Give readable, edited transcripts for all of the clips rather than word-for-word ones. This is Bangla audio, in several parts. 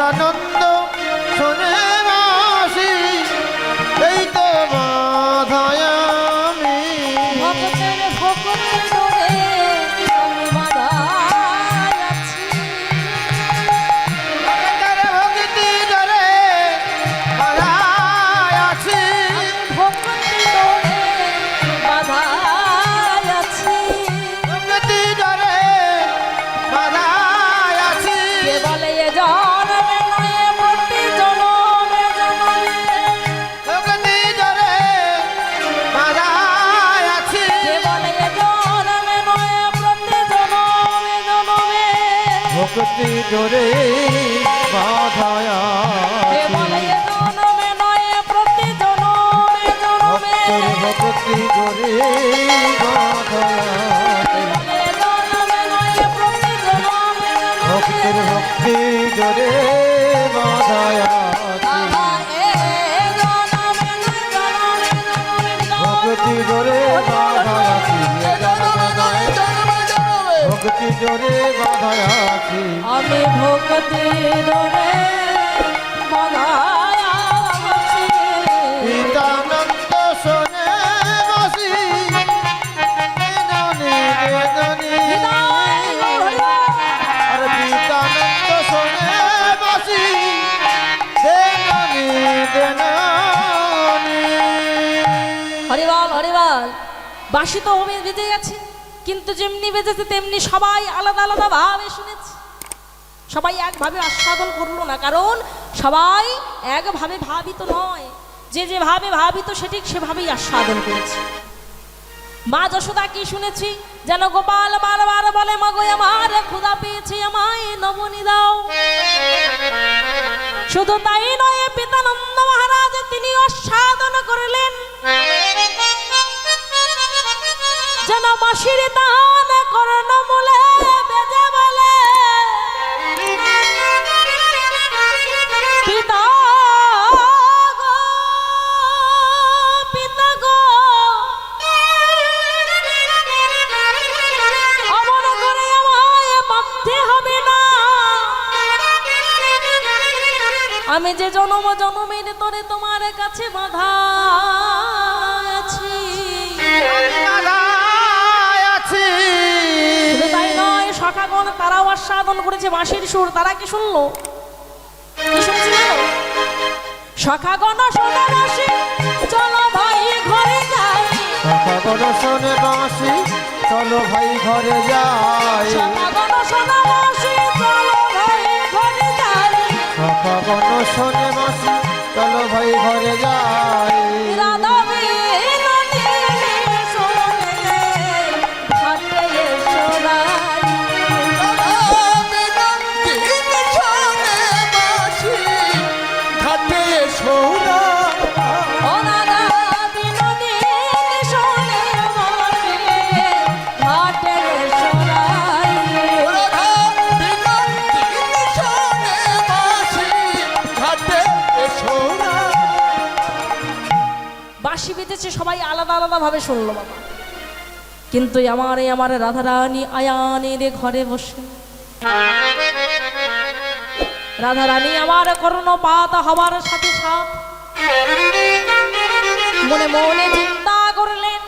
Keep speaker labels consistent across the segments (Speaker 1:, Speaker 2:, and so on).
Speaker 1: নিতানন্দ শোনে বাসি এই তো বাধায় আমি
Speaker 2: ভক্তের ভক্তি ধরে আমি বাধায় আছি
Speaker 1: ভক্তের ভক্তি ধরে বাধায় আছি
Speaker 2: ভক্তি ধরে বাধায় আছি
Speaker 1: ভক্তি ধরে বাধায় আছি
Speaker 2: কে বলে এ জন্মে নয় প্রতি জন্মে জন্মে
Speaker 1: ভক্তি ধরে বাধায় আছি
Speaker 2: কে বলে এ জন্মে নয় প্রতি জন্মে জন্মে
Speaker 1: ভক্তি ধরে বাধায়
Speaker 2: কে বলে এ জন্মে নয় প্রতি জন্মে জন্মে
Speaker 1: ভক্তি ধরে ভক্তের ভক্তি জোরে বাধায় ভক্তি জোরে বাধায় ভক্তি জোরে বাধায় আছি
Speaker 2: আমি ভক্তি ধরে বাধায় আছি
Speaker 1: নিতানন্দ শোনে বাসি বেদনে আর নিতানন্দ শোনে বাসি
Speaker 2: হরিবল হরিবল বাঁশি তো হবে বেজে গেছে কিন্তু যেমনি বেজেছে তেমনি সবাই আলাদা আলাদা ভাবে শুনেছে সবাই একভাবে আস্বাদন করলো না কারণ সবাই একভাবে ভাবিত নয় যে যেভাবে ভাবিত সেটি সেভাবেই আস্বাদন করেছে মা যশোদা কি শুনেছি যেন গোপাল বারবার বলে মাগো আমার ক্ষুধা পেয়েছে আমায় নবনী দাও শুধু তাই নয় পিতানন্দ মহারাজ তিনি আস্বাদন করলেন যেন বাঁশির তান কর্ণমূলে বেজে বলে পিতা গো পিতা গো অমন করে আমায় বাঁধতে হবে না আমি যে জনম জনমের তরে তোমার কাছে বাঁধা আছি শুধু তাই নয় সখাগণ তারাও আস্বাদন করেছে বাঁশির সুর তারা কি শুনলো কি শুনেছি জানো সখাগণ শোনো বাঁশি চলো ভাই ঘরে যাই
Speaker 1: সখাগণ শোনে বাঁশি চলো ভাই ঘরে যাই
Speaker 2: সখাগণ শোনো বাঁশি চলো ভাই ঘরে যাই
Speaker 1: সখাগণ শোনে বাঁশি চলো ভাই ঘরে যাই
Speaker 2: রাধা বিনোদিনী শোনে ঘাটে এসো রাই ও রাধা বিনোদিনী শোনে বাঁশি ঘাটে এসো রাই বাঁশি বেজেছে সবাই আলাদা আলাদা ভাবে শুনলো বাবা কিন্তু আমার রাধারানী আয়ানের ঘরে বসে রাধারানী আমার কর্ণপাত হওয়ার সাথে সাথ মনে মনে চিন্তা করলেন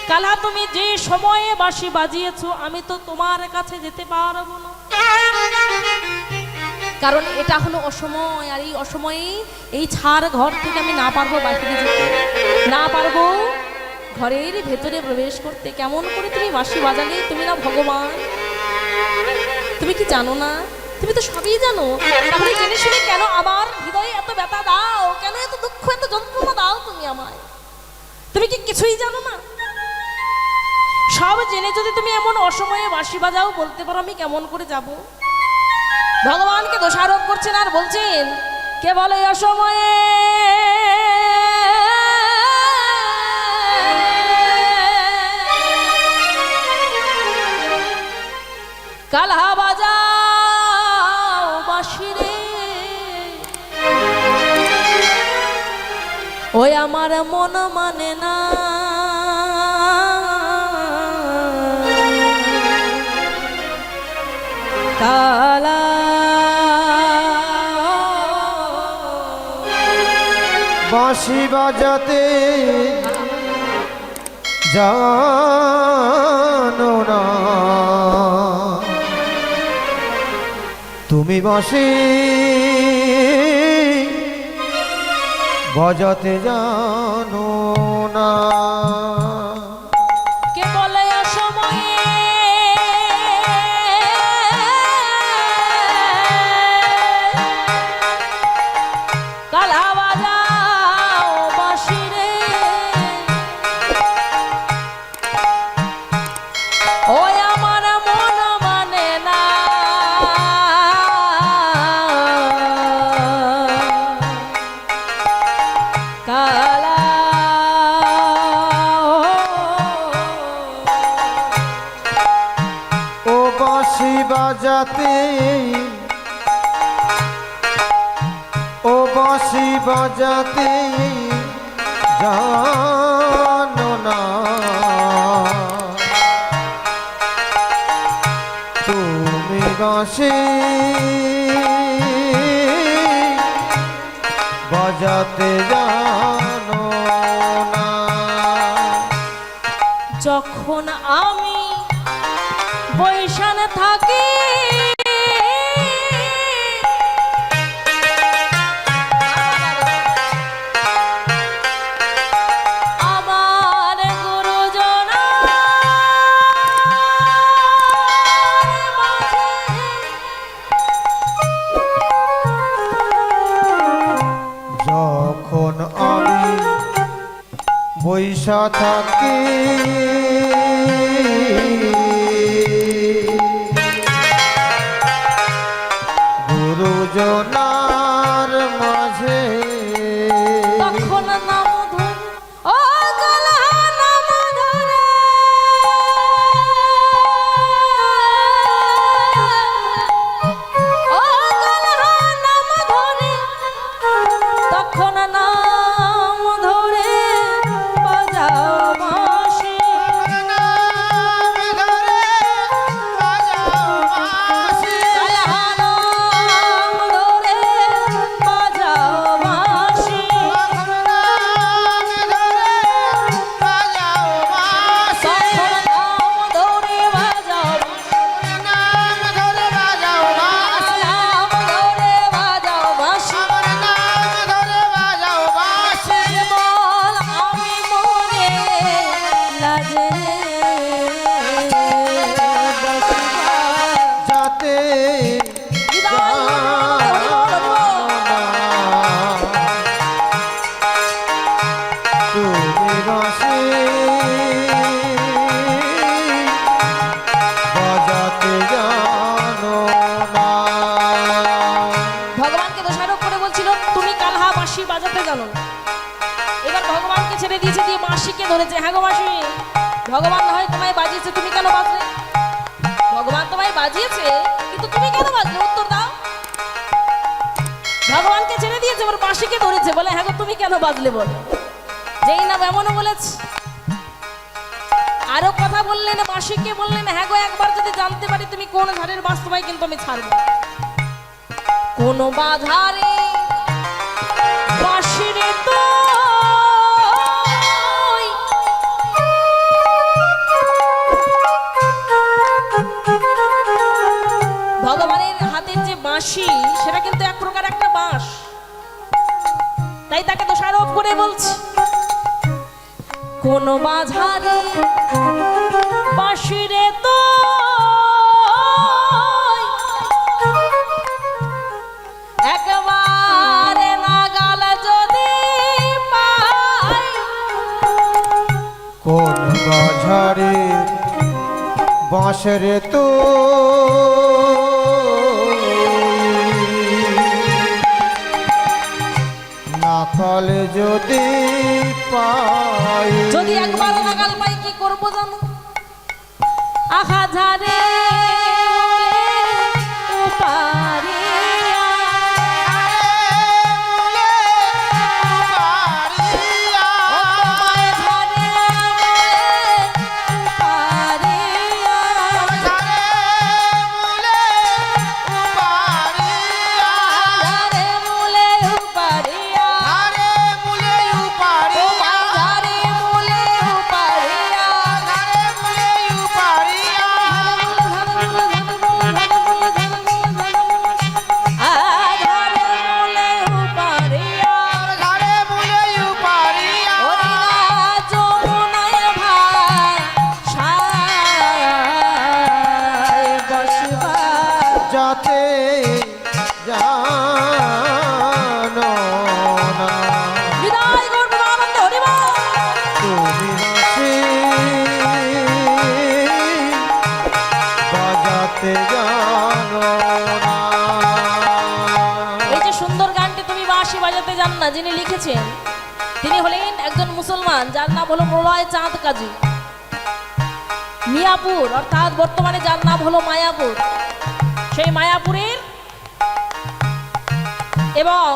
Speaker 2: কালা তুমি যে সময়ে বাঁশি বাজিয়েছো আমি তো তোমার কাছে যেতে পারবো না কারণ এটা হলো অসময় আর এই অসময়ে এই ছাড় ঘর থেকে আমি না পারবো বাহিরে যেতে না পারবো ঘরের ভেতরে প্রবেশ করতে কেমন করে তুমি বাঁশি বাজালে তুমি না ভগবান তুমি কি জানো না তুমি তো সবই জানো তাহলে জেনে শুনে কেন আমার হৃদয়ে এত ব্যথা দাও কেন এত দুঃখ এত যন্ত্রণা দাও তুমি আমায় তুমি কি কিছুই জানো না সব জেনে যদি তুমি এমন অসময়ে বাঁশি বাজাও বলতে পারো আমি কেমন করে যাব ভগবানকে দোষারোপ করছেন আর বলছেন কে বলে অসময়ে কালহা বাজাও বাঁশি রে ওই আমার মন মানে না কালা
Speaker 1: বাঁশি বাজাতে জানো না, তুমি বাঁশি বাজাতে জানো না।
Speaker 2: কে বলে অসময়ে কালা বাজাও বাঁশি রে, ওই আমার মন মানে না, কালা
Speaker 1: ও বাঁশি বাজাতে, ও বাঁশি বাজাতে জানো না, তুমি বাঁশি বাজাতে জানো না।
Speaker 2: যখন আমি বৈশান থাকি আমার গুরুজনা
Speaker 1: যখন আমি বৈশা থাকি গুরুজনার মাঝে,
Speaker 2: তখন নাম ধরে ও গলা নাম ধরে, ও গলা নাম ধরে, তখন নাম ধরে বাজাও বাঁশি,
Speaker 1: নাম ধরে বাজাও বাঁশি,
Speaker 2: গলা নাম ধরে বাজাও বাঁশি,
Speaker 1: নাম ধরে বাজাও বাঁশি,
Speaker 2: তখন নাম ধরে বাজাও
Speaker 1: নাম ধরে বাজাও বাঁশি,
Speaker 2: নাম ধরে বাজাও বাঁশি,
Speaker 1: আমার নাম ধরে বাজাও বাঁশি।
Speaker 2: বল আমি মরে লাজে
Speaker 1: যাতে তুমি বাঁশি বাজাতে জানো না।
Speaker 2: ভগবানকে দোষারোপ করে বলছিল তুমি কালহা বাঁশি বাজাতে জানো না। এবার ভগবানকে ছেড়ে দিয়েছে, দিয়ে বাঁশিকে ধরেছে। হ্যাঁ গো বাঁশি, ভগবান না হয় তোমায় বাজিয়েছে, তুমি কেন বাজলে? ভগবান তোমায় বাজিয়েছে কিন্তু তুমি কেন বাজলে? উত্তর দাও। ভগবানকে ছেড়ে দিয়েছে, এবার বাঁশিকে ধরেছে, বলে হ্যাঁ গো তুমি কেন বাজলে বলে। যেই নাম এমনও বলেছে। আরো কথা বললেন, বাঁশিকে বললেন হ্যাঁ গো একবার যদি জানতে পারি তুমি কোন ধারের বাস, তোমায় কিন্তু আমি ছাড়ব না। কোন বাধারে বাঁশিরে তো ভগবানের হাতের যে বাঁশি সেটা কিন্তু এক প্রকার একটা বাঁশ, তাই তাকে দোষারোপ করে বলছে কোন বাধারে বাঁশিরে তো একবারে নাগাল যদি পাই,
Speaker 1: কোন বাঝারে বাঁশের তো নাকাল যদি পাই,
Speaker 2: যদি একবার নাগাল পাই কি করবো জানো? আহা ঝারে উপারে
Speaker 1: যাতে জানো না
Speaker 2: বিদায় গৌর প্রেমানন্দ হরি বল।
Speaker 1: তুমি বাঁশি বাজাতে জানো না।
Speaker 2: এই যে সুন্দর গানটি তুমি বাঁশি বাজাতে জান না, যিনি লিখেছেন তিনি হলেন একজন মুসলমান, যার নাম হলো প্রলয় চাঁদ কাজী। মিয়াপুর অর্থাৎ বর্তমানে যার নাম হলো মায়াপুর, সেই মায়াপুরের এবং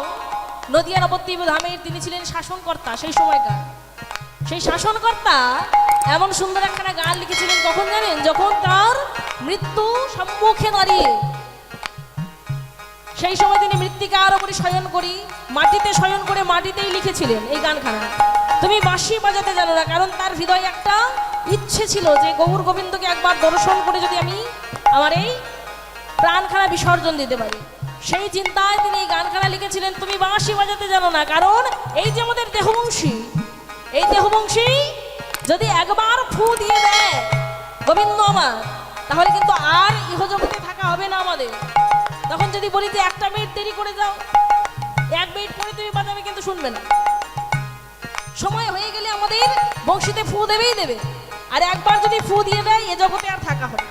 Speaker 2: নদিয়া নবদ্বীপ ধামের তিনি ছিলেন শাসনকর্তা সেই সময়কার। সেই শাসনকর্তা এমন সুন্দর একখানা গান লিখেছিলেন, কখন জানেন? যখন তার মৃত্যু সম্মুখে দাঁড়িয়ে, সেই সময় তিনি মৃত্তিকার উপরে শয়ন করি, মাটিতে শয়ন করে মাটিতেই লিখেছিলেন এই গানখানা। তুমি বাঁশি বাজাতে জানো না, কারণ তার হৃদয়ে একটা ইচ্ছে ছিল যে গৌর গোবিন্দকে একবার দর্শন করে যদি আমি আমার এই প্রাণখানা বিসর্জন দিতে পারি। সেই চিন্তায় তিনি এই গানখানা লিখেছিলেন, তুমি বাঁশি বাজাতে জানো না। কারণ এই যে আমাদের দেহবংশী, এই দেহবংশী যদি একবার ফু দিয়ে দেয় গোবিন্দ আমার, তাহলে কিন্তু আর ইহজগতে থাকা হবে না আমাদের। তখন যদি বলি যে 1 মিনিট দেরি করে যাও, 1 মিনিট পরে তুমি বাজাবে, কিন্তু শুনবে না। সময় হয়ে গেলে আমাদের বংশীতে ফু দেবেই দেবে, আর একবার যদি ফু দিয়ে দেয় এ জগতে আর থাকা হবে।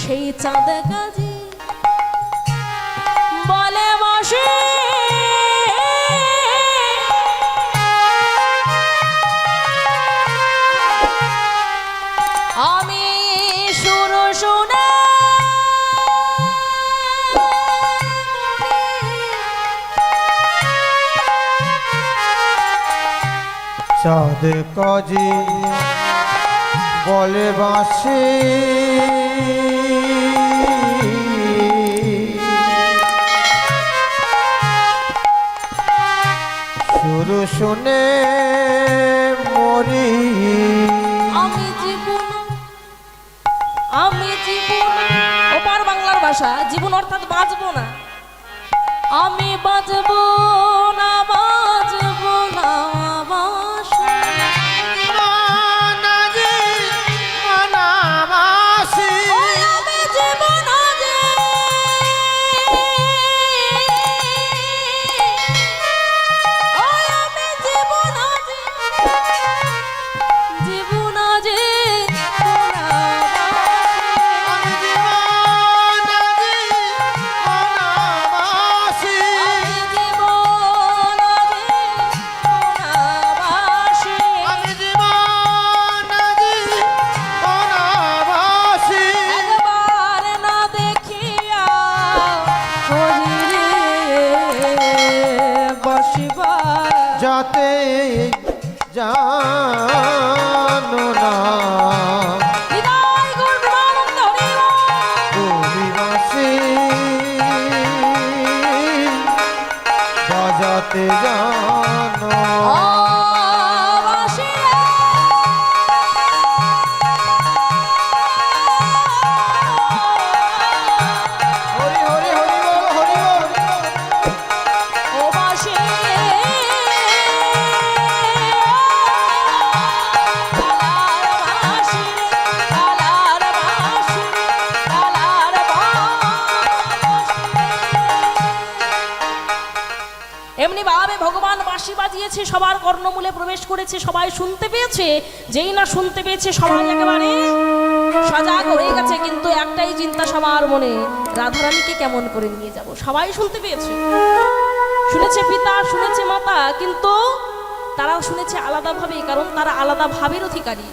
Speaker 2: সেই চাঁদ কাজী বলে বসে আমি সুর শুনে
Speaker 1: চাঁদ কাজী বলে বাঁশি সুর শুনে মরি।
Speaker 2: আমি জীবন ওপার বাংলার ভাষা, জীবন অর্থাৎ বাঁচবো না। আমি বাঁচবো না, বাঁচবো না বাঁশি। ওই আমি জীবন যে, ওই আমি জীবন যে, জীবন যে
Speaker 1: যাতে জানো না
Speaker 2: বিদায় গৌর প্রেমানন্দ হরি বল।
Speaker 1: তুমি বাঁশি বাজাতে জানো।
Speaker 2: বাঁশি
Speaker 1: হরি হরি হরি বল, হরি বল।
Speaker 2: ও বাঁশি এমনি ভাবে ভগবান বাঁশি বাজিয়েছে, সবার কর্ণমূলে প্রবেশ করেছে, সবাই শুনতে পেয়েছে। যেই না শুনতে পেয়েছে সবাই একেবারে সজাগ হয়ে গেছে, কিন্তু একটাই চিন্তা সবার মনে, রাধারানীকে কেমন করে নিয়ে যাব। সবাই শুনতে পেয়েছে, শুনেছে পিতা, শুনেছে মাতা, কিন্তু তারা শুনেছে আলাদাভাবে, কারণ তারা আলাদা ভাবের অধিকারী।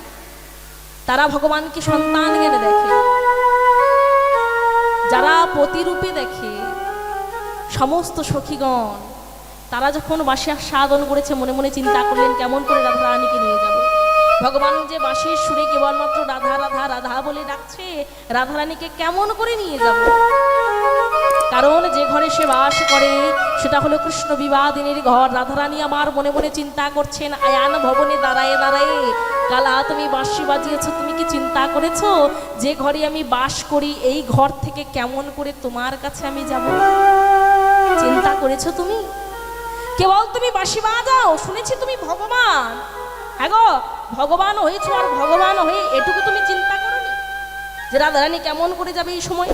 Speaker 2: তারা ভগবানকে সন্তান জ্ঞানে দেখে, যারা প্রতিরূপে দেখে। সমস্ত সখীগণ তারা যখন বাঁশি আস্বাদন করেছে, মনে মনে চিন্তা করলেন কেমন করে রাধারানীকে নিয়ে যাব। ভগবান যে বাঁশির সুরে কেবলমাত্র রাধা রাধা রাধা বলে ডাকছে, রাধারানীকে কেমন করে নিয়ে যাব। কারণ যে ঘরে সে বাস করে সেটা হলো কৃষ্ণ বিবাদিনীর ঘর। রাধারানী আমার মনে মনে চিন্তা করছেন, আয়ান ভবনে দাঁড়ায়ে দাঁড়ায়ে কালা তুমি বাঁশি বাজিয়েছ, তুমি কি চিন্তা করেছো যে ঘরে আমি বাস করি এই ঘর থেকে কেমন করে তোমার কাছে আমি যাব? চিন্তা করেছো তুমি? কেবল তুমি বাঁশি বাজাও, শুনেছি তুমি ভগবান। হ্যাঁ গো, ভগবান হয়েছো, আর ভগবান হয়ে এটুকু তুমি চিন্তা করোনি যে রাধারানী কেমন করে যাবে এই সময়?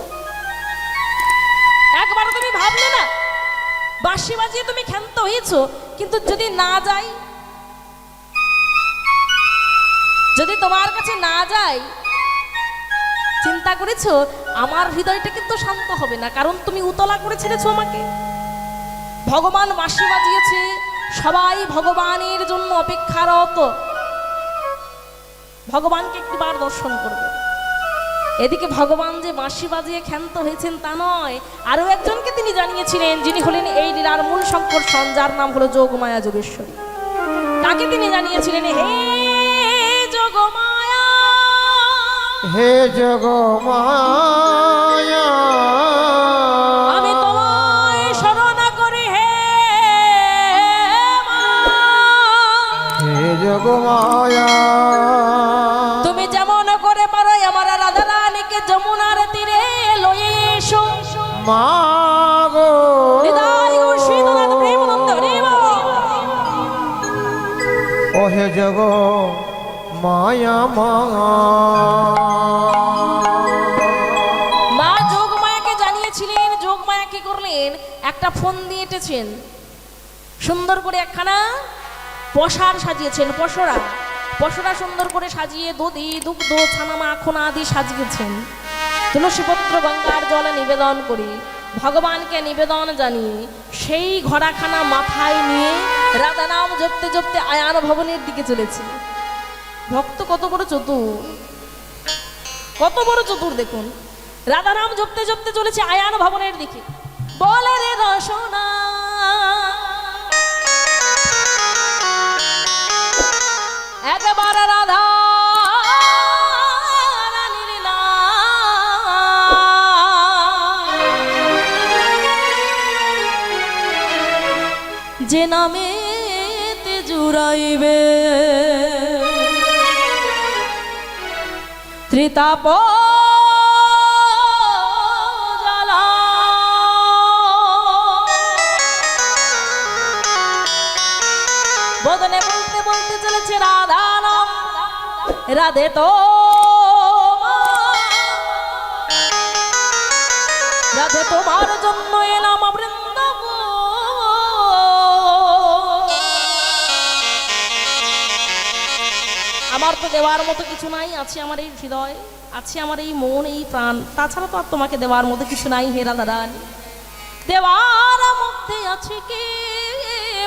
Speaker 2: না? বাঁশি বাজিয়ে তুমি ক্ষান্ত হয়েছো, কিন্তু যদি না যাই, যদি তোমার কাছে না যাই, চিন্তা করেছো আমার হৃদয়টা কিন্তু শান্ত হবে না, কারণ তুমি উতলা করে ছেড়েছো আমাকে। ভগবান বাঁশি বাজিয়েছে, সবাই ভগবানের জন্য অপেক্ষারত, ভগবানকে একটিবার দর্শন করবে। এদিকে ভগবান যে বাঁশি বাজিয়ে ক্ষান্ত হয়েছেন তা নয়, আরো একজনকে তিনি জানিয়েছিলেন, যিনি হলেন এই লীলার মূল সংকর্ষণ, যার নাম হলো যোগমায়া যোগেশ্বরী। তাকে তিনি জানিয়েছিলেন, হে যোগমায়া,
Speaker 1: হে যোগমায়া,
Speaker 2: আমি তোমায় শরণ করি, হে মা।
Speaker 1: হে যোগমায়া,
Speaker 2: তুমি যেমন করে পারো আমার রাধা রানীকে যমুনার তীরে লয়ে এসো।
Speaker 1: মা গো,
Speaker 2: হৃদয় ঘোষিতনাথ প্রেমানন্দ হরে বাবা।
Speaker 1: ও হে যোগ মায়া মা।
Speaker 2: মা যোগমায়াকে জানিয়েছিলেন, যোগমায়া কি করলেন, একটা ফোন দিয়ে এঁটেছেন, সুন্দর করে একখানা পসার সাজিয়েছেন, পসরা সুন্দর করে সাজিয়ে দধি দুগ্ধ ছানা মাখন আদি সাজিয়েছেন। তুলসীপত্র গঙ্গার জলে নিবেদন করে ভগবানকে নিবেদন জানিয়ে সেই ঘোড়াখানা মাথায় নিয়ে রাধা নাম জপতে জপতে আয়ান ভবনের দিকে চলেছে। ভক্ত কত বড় চতুর, কত বড় চতুর দেখুন। রাধা নাম জপতে জপতে চলেছে আয়ান ভবনের দিকে। বলে রে রসনা, একবার রাধা রানীর নাম, যে নামেতে জুড়াইবে ত্রিতাপ জ্বালা। বদনে বলতে বলতে চলেছে রাধা নাম, রাধে তো রাধে তোমার জন্য এলাম বৃন্দাবন। আমার তো দেওয়ার মতো কিছু নাই, আছে আমার এই হৃদয়, আছে আমার এই মন, এই প্রাণ, তাছাড়া তো আর তোমাকে দেওয়ার মতো কিছু নাই হে রাধা রানী। দেওয়ার মধ্যে আছে কে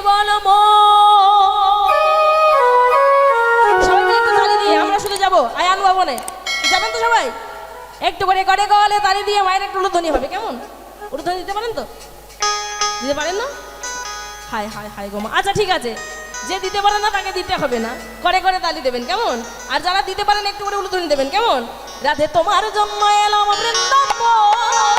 Speaker 2: বলবো। সবাই মিলে একটু তালি দিয়ে আমরা শুধু যাবো আয়ান ভবনে, যাবেন তো সবাই? একটু করে করে গলে তালি দিয়ে মায়ের একটু উলুধ্বনি হবে, কেমন? উলুধ্বনি দিতে পারেন তো? দিতে পারেন না? হায় হায় হায় গো মা। আচ্ছা ঠিক আছে, যে দিতে পারে না তাকে দিতে হবে না, করে করে তালি দেবেন, কেমন? আর যারা দিতে পারেন একটু করে উলুধ্বনি দেবেন, কেমন? রাধে তোমার জন্য এলাম বৃন্দাবন,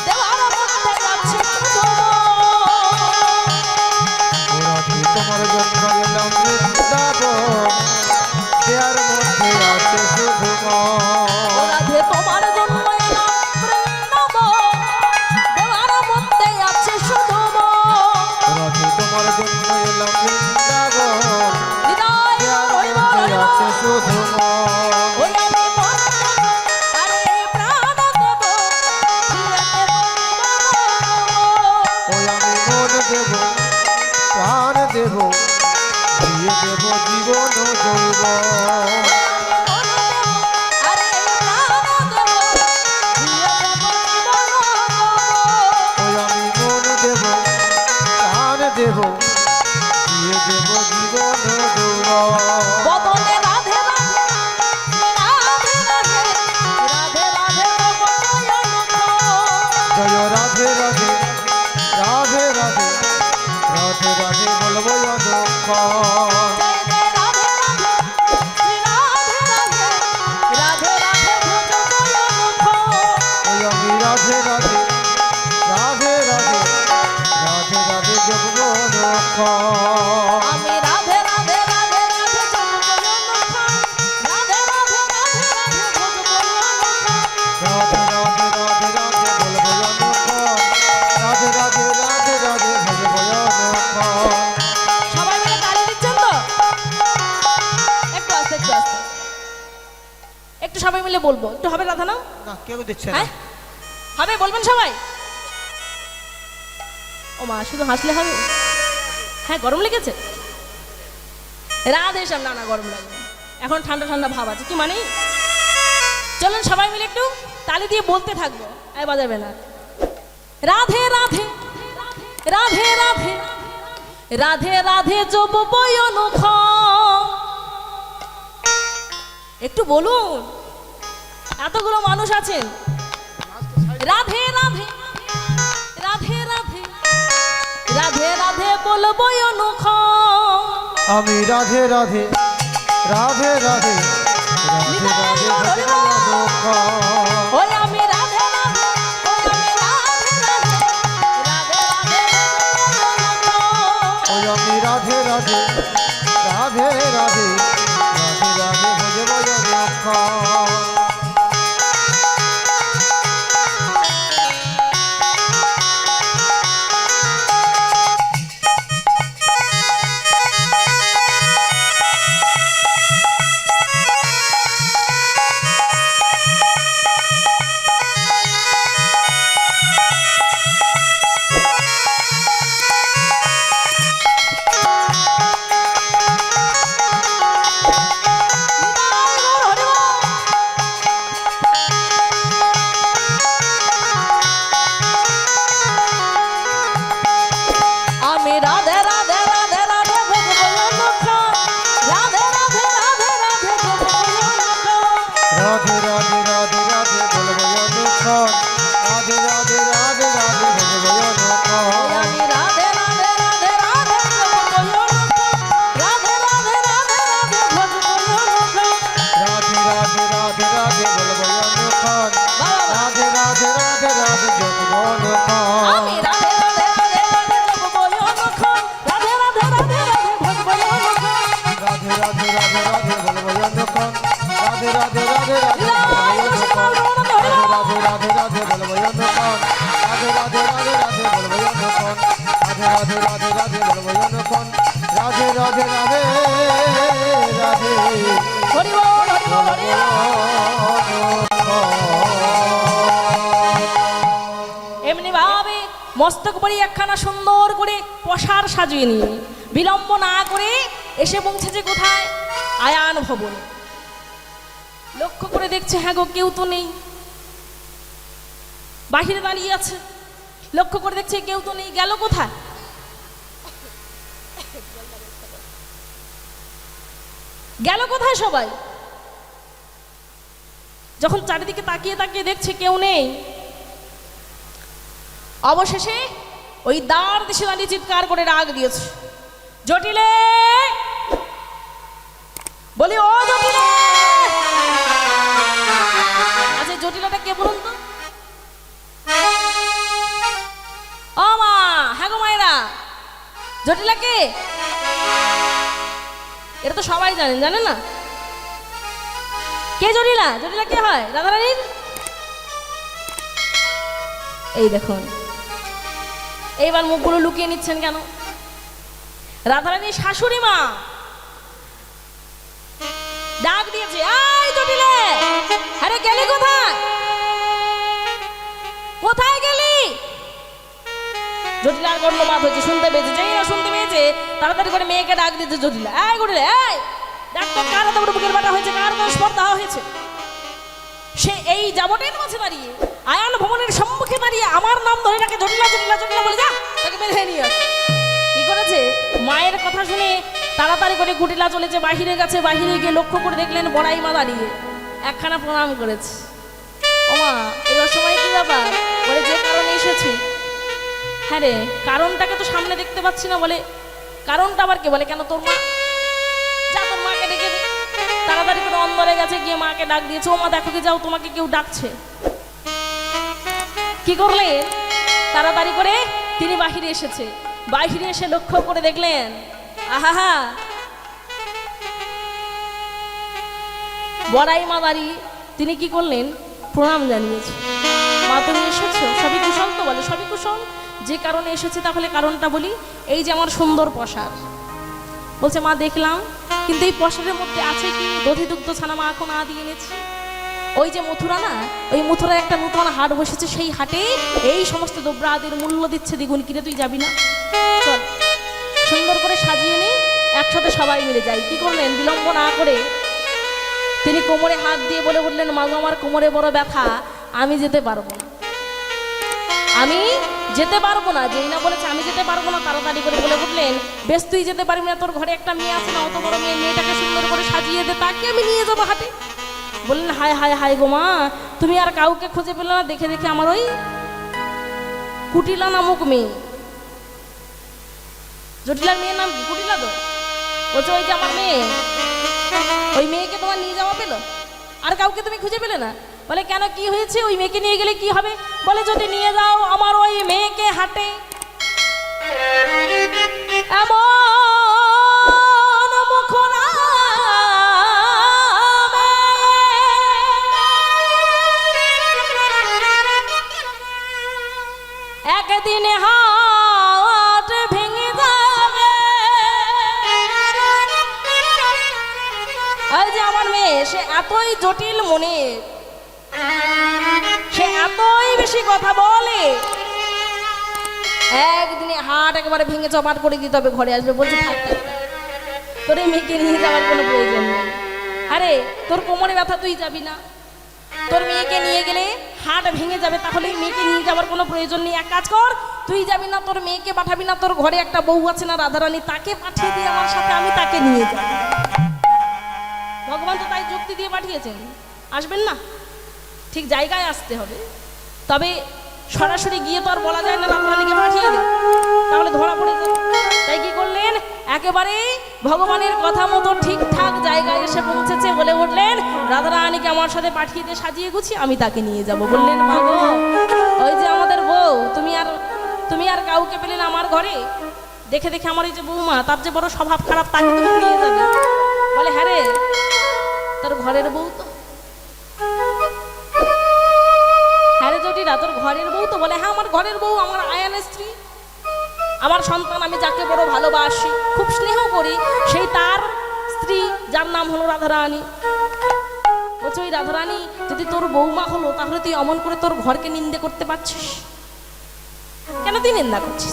Speaker 2: দেওয়ার মধ্যে আছে শুধু
Speaker 1: তোমার জন্য এলাম বৃন্দাবন, দেয়ার মধ্যে আছে শুধু
Speaker 2: রাধে তোমার জন্য এলাম বৃন্দাবন, দেওয়ার মধ্যে আছে শুধু
Speaker 1: রাধে তোমার জন্য এলাম বৃন্দাবন,
Speaker 2: হৃদয়
Speaker 1: দেয়ার
Speaker 2: হরিব
Speaker 1: মধ্যে
Speaker 2: হরিব।
Speaker 1: আছে শুধু
Speaker 2: ওই আমি মন দেব, আরে প্রাণ দেব, প্রিয়তে বলবো।
Speaker 1: ওই আমি মন দেব, প্রাণ দেব, দিয়ে দেব জীবন যৌব। ওই আমি মন দেব, প্রাণ দেব, দিয়ে দেব জীবন যৌব।
Speaker 2: বদনে রাধে রাধে, রাধে রাধে, রাধে রাধে বদনে অনুকো।
Speaker 1: জয় রাধে রাধে, রাধে রাধে, রাধে রাধে বলবো অনুক্ষণ।
Speaker 2: জয় জয় রাধে রাধে, শ্রী রাধে রাধে, রাধে রাধে বদনে অনুকো।
Speaker 1: ওই আমি রাধে রাধে, রাধে রাধে, রাধে রাধে জগব অনুক্ষণ।
Speaker 2: আমি রাধে রাধে রাধে রাধে বদনে অনুকো। রাধে রাধে রাধে রাধে বদনে অনুকো।
Speaker 1: রাধে রাধে, রাধে রাধে বলবো অনুক্ষণ। রাধে রাধে, রাধে রাধে ভজবো অনুক্ষণ।
Speaker 2: সবাই মিলে তালি দিচ্ছেন তো? একটু আস্তে একটু আস্তে, একটু সবাই সবাই মিলে বলবো, একটু হবে রাধা না?
Speaker 1: না কেউ দিচ্ছে না।
Speaker 2: হ্যাঁ হবে, বলবেন সবাই? ও মা, শুধু হাসলে হবে? হ্যাঁ গরম লেগেছে? রাধে শ্যাম, না না গরম লাগবে, এখন ঠান্ডা ঠান্ডা ভাব আছে, কি মানে? চলুন সবাই মিলে একটু তালি দিয়ে বলতে থাকবো, এই বাজাবে না। রাধে রাধে রাধে রাধে রাধে রাধে যব বয়নখ। একটু বলুন, এতগুলো মানুষ আছেন। রাধে রাধে রাধে রাধে রাধে রাধে বলবো অনুখ।
Speaker 1: আমি রাধে রাধে রাধে রাধে রাধে রাধে ভজে অনুখ।
Speaker 2: ওই আমি রাধে রাধে, ওই আমি রাধে রাধে রাধে রাধে
Speaker 1: ওই আমি রাধে রাধে রাধে রাধে রাধে রাধে ভজে অনুখ।
Speaker 2: আমি রাধে রাধে রাধে রাধে ভজবো অনুখ। রাধে রাধে রাধে রাধে ভজবো অনুখ।
Speaker 1: রাধে রাধে রাধে রাধে বলবো অনুখ। রাধে রাধে রাধে রাধে ভজে অনুখ।
Speaker 2: আমি রাধে রাধে রাধে রাধে ভজবো অনুখ। রাধে রাধে রাধে রাধে ভজবো অনুখ।
Speaker 1: রাধে রাধে রাধে রাধে বলবো অনুখ। রাধে রাধে রাধে রাধে জপবো অনুখ।
Speaker 2: আমি রাধে রাধে রাধে রাধে ভজবো অনুখ। রাধে রাধে রাধে রাধে ভজবো অনুখ।
Speaker 1: রাধে রাধে রাধে রাধে বলবো অনুখ। রাধে রাধে রাধে রাধে বলবো অনুখ। রাধে রাধে রাধে বলবো অনুখ। রাধে রাধে রাধে রাধে বলবো অনুখ। রাধে রাধে রাধে রাধে বলবো অনুখ। রাধে রাধে রাধে রাধে
Speaker 2: হরি বল হরি বল হরি বল। এমনি ভাবে মস্তক পরি একখানা সুন্দর করে পশার সাজিয়ে নিয়ে বিলম্ব না করে এসে পৌঁছেছে কোথায়? আয়ান ভবন। লক্ষ্য করে দেখছে, হ্যাঁ গো কেউ তো নেই, বাহিরে দাঁড়িয়ে আছে। লক্ষ্য করে দেখছে কেউ তো নেই, গেল কোথায়? গেল কোথায় সবাই? যখন চারিদিকে তাকিয়ে তাকিয়ে দেখছে কেউ নেই, অবশেষে ওই দ্বার দেশে দাঁড়িয়ে চিৎকার করে ডাক দিয়েছে, জটিলে, বলি ও জটিলে। আচ্ছা জটিলাটা কে বলুন তো? ও মা, হ্যাঁ গো মায়েরা, জটিলা কে? এটা তো সবাই জানেন, জানেন না? কে জটিলা? জটিলা কে হয়? রাধারানীর। এই দেখুন, এইবার মুখগুলো লুকিয়ে নিচ্ছেন কেন? রাধারানীর শাশুড়ি মা ডাক দিয়েছে, এই জটিলে, আরে গেলি কোথায়? কোথায় গেলি? জটিলার গণ্যপাত হয়েছে, শুনতে পেয়েছে। যেই না শুনতে পেয়েছে তাড়াতাড়ি করে মেয়েকে ডাক দিয়েছে, জটিলা, এই গটিলে, এই ডাক্তার কার এত বড় বুকের বাটা হয়েছে, কার কোনো স্পর্ধা হয়েছে? সে এই যাবটের মাঝে দাঁড়িয়ে, আয়ান ভবনের সম্মুখে দাঁড়িয়ে আমার নাম ধরে ডাকে, জটিলা জটিলা জটিলা বলে, যা তাকে বেঁধে নিয়ে আস। কি করেছে? মায়ের কথা শুনে তাড়াতাড়ি করে কুটিলা চলেছে বাহিরে গেছে। বাহিরে গিয়ে লক্ষ্য করে দেখলেন বড়াই মা দাঁড়িয়ে একখানা প্রণাম করেছে। ও মা, এই অসময় কি ব্যাপার? বলে যে কারণে এসেছি। হ্যাঁ রে, কারণটাকে তো সামনে দেখতে পাচ্ছি না। বলে কারণটা আবার কে? বলে কেন তোর মা, যা তোর মাকে ডেকে দে। তাড়াতাড়ি করে অন্দরে গেছে, গিয়ে মাকে ডাক দিয়েছে, ও মা দেখো কি, যাও তোমাকে কেউ ডাকছে। কি করলে? তাড়াতাড়ি করে তিনি বাহিরে এসেছে। বাহিরে এসে লক্ষ্য করে দেখলেন, আহা, বড়াই মা দাঁড়িয়ে। তিনি কি করলেন? প্রণাম জানিয়েছে। মা তুমি এসেছো, সবই কুশল তো? বলে সবই কুশল। যে কারণে এসেছে তাহলে কারণটা বলি। এই যে আমার সুন্দর পোশাক। বলছে মা দেখলাম, কিন্তু এই পোশাকের মধ্যে আছে কি? দধি দুগ্ধ ছানা মাখন আদি এনেছি। ওই যে মথুরা না, ওই মথুরায় একটা নতুন হাট বসেছে, সেই হাটে এই সমস্ত দ্রব্যাদির মূল্য দিচ্ছে দ্বিগুণ। কিরে তুই যাবি না? চল, সুন্দর করে সাজিয়ে নে, একসাথে সবাই মিলে যাই। কি করলেন? বিলম্ব না করে তিনি কোমরে হাত দিয়ে বলে উঠলেন, মাগো আমার কোমরে বড় ব্যথা, আমি যেতে পারবো না, আমি যেতে পারবো না। যেই না বলেছে আমি যেতে পারবো না, তাড়াতাড়ি করে বলে উঠলেন, বেশ তুই যেতে পারবি না, তোর ঘরে একটা মেয়ে আছে না, অত বড় মেয়ে, মেয়েটাকে সুন্দর করে সাজিয়ে দে, তাকে আমি নিয়ে যাবো হাটে। বললেন, হায় হায় হায় গো মা, তুমি আর কাউকে খুঁজে পেলে না? দেখে দেখে আমার ওই কুটিলা নামক মেয়ে, জটিলার মেয়ের নাম কি? কুটিলা তো বলছে, ওই যে আমার মেয়ে, ওই মেয়েকে তোমার নিয়ে যাওয়া পেলো, আর কাউকে তুমি খুঁজে পেলে না? বলে, কেন, কি হয়েছে? ওই মেয়েকে নিয়ে গেলে কি হবে? বলে, যদি নিয়ে যাও আমার ওই মেয়েকে হাটে এমন মুখ না একদিনে হাট ভেঙে যাবে। ওই যে আমার মেয়ে, সে এতই জটিল মনে, সে এতই বেশি কথা বলে, একদিনে হাট একেবারে ভেঙে চপাট করে দিতে হবে, ঘরে আসবে। বলছে, থাক থাক, তোর এই মেয়েকে নিয়ে যাওয়ার কোনো প্রয়োজন নেই। আরে তোর কোমরে ব্যথা, তুই যাবি না? তোর মেয়েকে নিয়ে গেলে হাট ভেঙে যাবে, তাহলে মেয়েকে নিয়ে যাওয়ার কোনো প্রয়োজন নেই। এক কাজ কর, তুই যাবি না, তোর মেয়েকে পাঠাবি না, তোর ঘরে একটা বউ আছে না রাধারানী, তাকে পাঠিয়ে দিয়ে আমার সাথে, আমি তাকে নিয়ে যাব। ভগবান তো তাই যুক্তি দিয়ে পাঠিয়েছেন, আসবেন না, ঠিক জায়গায় আসতে হবে। তবে সরাসরি গিয়ে তো আর বলা যায় না রাধারানীকে পাঠিয়ে দিন, তাহলে ধরা পড়ে যাবে। তাই কি করলেন? একেবারে ভগবানের কথা মতো ঠিকঠাক জায়গায় এসে পৌঁছেছে, বলে উঠলেন, রাধারানীকে আমার সাথে পাঠিয়ে দিয়ে সাজিয়ে গুছিয়ে আমি তাকে নিয়ে যাব। বললেন, মা গো, ওই যে আমাদের বউ, তুমি আর কাউকে পেলেন আমার ঘরে? দেখে দেখে আমার এই যে বৌমা, তার যে বড় স্বভাব খারাপ, তাকে তুমি নিয়ে যাবে? বলে, হ্যাঁ রে, তোর ঘরের বউ তো। হ্যাঁ রে জটিলা, তোর ঘরের বউ তো? বলে, হ্যাঁ আমার ঘরের বউ, আমার আয়ানের স্ত্রী, আমার সন্তান, আমি যাকে বড় ভালোবাসি, খুব স্নেহ করি, সেই তার স্ত্রী, যার নাম হলো রাধারানী। বলছে, ওই রাধারানী যদি তোর বৌমা হলো, তাহলে তুই অমন করে তোর ঘরকে নিন্দে করতে পারছিস কেন? তুই নিন্দা করছিস?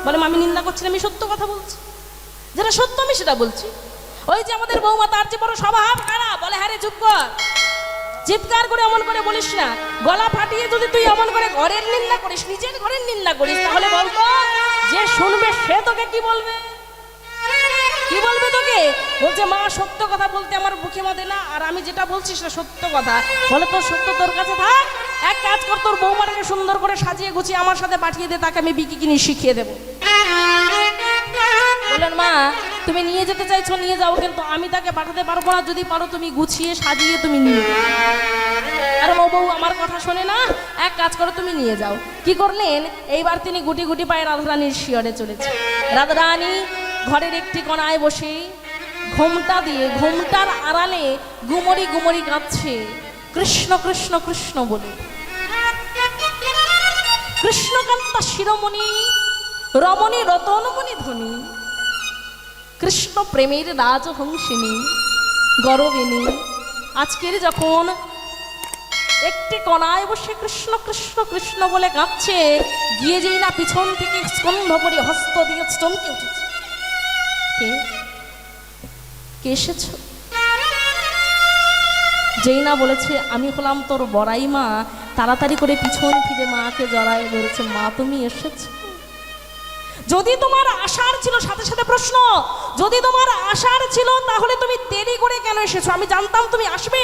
Speaker 2: বলে, আমি নিন্দা করছি না, আমি সত্য কথা বলছি, যেটা সত্য আমি সেটা বলছি। ওই যে আমাদের বৌমা, তার যে বড় স্বভাব খারাপ। বলে, হ্যাঁ রে, চুপ কর, চিৎকার করে অমন করে বলিস না, গলা ফাটিয়ে যদি তুই অমন করে ঘরের নিন্দা করিস, নিজের ঘরের নিন্দা করিস, তাহলে বলতো যে শুনবে সে তোকে কি বলবে? কি বলবে তোকে? বলছে, মা সত্য কথা বলতে আমার মুখে মধ্যে না, আর আমি যেটা বলছি সেটা সত্য কথা। বলে, তোর সত্য তোর কাছে থাক, এক কাজ কর, তোর বৌমাটাকে সুন্দর করে সাজিয়ে গুছিয়ে আমার সাথে পাঠিয়ে দে, তাকে আমি বিকিনি শিখিয়ে দেবো। বললেন, মা তুমি নিয়ে যেতে চাইছো, নিয়ে যাও, কিন্তু আমি তাকে পাঠাতে পারবো না, যদি পারো তুমি গুছিয়ে সাজিয়ে তুমি নিয়ে যাও। আর ও বউ আমার কথা শোনে না, এক কাজ করো, তুমি নিয়ে যাও। কি করলেন? এইবার তিনি গুটি গুটি পায়ে রাধারানীর শিয়রে চলেছে। রাধারানী ঘরের একটি কোণায় বসে ঘোমটা দিয়ে, ঘোমটার আড়ালে গুমরি গুমরি কাঁদছে, কৃষ্ণ কৃষ্ণ কৃষ্ণ বলে। কৃষ্ণকান্তা শিরোমণি, রমণী রতনমণি ধ্বনি, কৃষ্ণ প্রেমের রাজহংসিনী গরবিনী। আজকের যখন একটি কণায় বসে কৃষ্ণ কৃষ্ণ কৃষ্ণ বলে কাঁদছে, গিয়ে যেই না পিছন থেকে স্কন্ধ করে হস্ত দিয়ে চমকে উঠেছে। কে কে এসেছ? যেই না বলেছে আমি হলাম তোর বড়াই মা, তাড়াতাড়ি করে পিছন ফিরে মাকে জড়ায় ধরেছে, মা তুমি এসেছো? যদি তোমার আশার ছিল, সাথে সাথে প্রশ্ন, যদি তোমার আশার ছিল তাহলে তুমি দেরি করে কেন এসেছো? আমি জানতাম তুমি আসবে,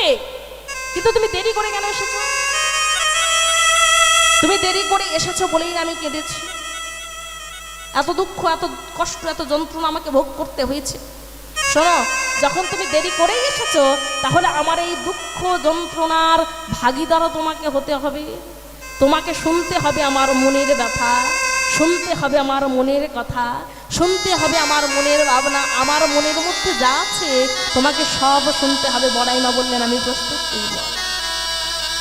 Speaker 2: কিন্তু তুমি দেরি করে কেন এসেছো? তুমি দেরি করে এসেছো বলেই আমি কেঁদেছি, এত দুঃখ, এত কষ্ট, এত যন্ত্রণা আমাকে ভোগ করতে হয়েছে। শোনো, যখন তুমি দেরি করেই এসেছো, তাহলে আমার এই দুঃখ যন্ত্রণার ভাগিদারও তোমাকে হতে হবে। তোমাকে শুনতে হবে আমার মনের ব্যথা, শুনতে হবে আমার মনের কথা, শুনতে হবে আমার মনের ভাবনা, আমার মনের মধ্যে যা আছে তোমাকে সব শুনতে হবে। বড়াই মা বললেন, আমি প্রস্তুত,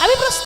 Speaker 2: আমি প্রস্তুত।